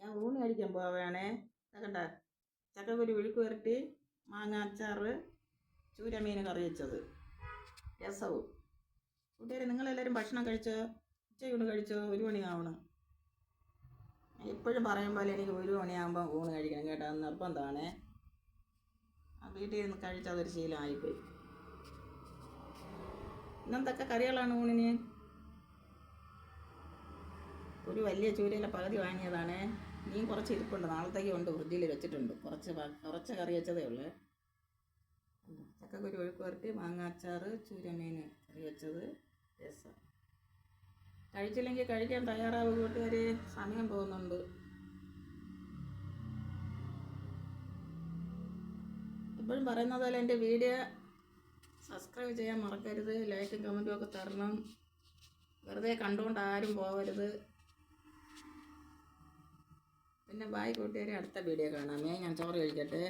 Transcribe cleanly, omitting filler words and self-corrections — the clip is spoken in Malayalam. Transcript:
ഞാൻ ഊണ് കഴിക്കാൻ പോവുകയാണേ. കണ്ട ചക്കക്കുരു വിഴുക്ക് വരട്ടി, മാങ്ങ അച്ചാറ്, ചൂരമീൻ കറി വെച്ചത്, രസവും. കൂട്ടുകാരെ, നിങ്ങളെല്ലാവരും ഭക്ഷണം കഴിച്ചോ? ഉച്ചയൂണ് കഴിച്ചോ? 1 മണിയാവണം. എപ്പോഴും പറയും പോലെ എനിക്ക് 1 മണിയാകുമ്പോൾ ഊണ് കഴിക്കണം കേട്ടോ. അത് നിർബന്ധമാണേ. ആ വീട്ടിൽ നിന്ന് കഴിച്ചാൽ അതൊരു ശീലമായിപ്പോയി. ഇന്നെന്തൊക്കെ കറികളാണ് ഊണിന്? ഒരു വലിയ ചൂരയിലെ പകുതി വാങ്ങിയതാണ്. മീൻ കുറച്ച് ഇരിപ്പുണ്ട്, നാളത്തേക്ക് കൊണ്ട് ഫ്രിഡ്ജിൽ വെച്ചിട്ടുണ്ട്. കുറച്ച് കറി വെച്ചതേ ഉള്ളൂ. ചക്കക്കുരു ഒഴുക്ക് വരട്ടി, മാങ്ങ അച്ചാറ്, ചൂരമീൻ കറി വെച്ചത്, രസം. കഴിച്ചില്ലെങ്കിൽ കഴിക്കാൻ തയ്യാറാവുക കൂട്ടുകാരെ, സമയം പോകുന്നുണ്ട്. എപ്പോഴും പറയുന്നത് പോലെ എൻ്റെ വീഡിയോ സബ്സ്ക്രൈബ് ചെയ്യാൻ മറക്കരുത്. ലൈക്കും കമൻറ്റും ഒക്കെ തരണം. വെറുതെ കണ്ടുകൊണ്ട് ആരും പോകരുത്. പിന്നെ ബായ് കൂട്ടുകാരെ, അടുത്ത വീഡിയോ കാണാമേ. ഞാൻ ചോറ് കഴിക്കട്ടെ.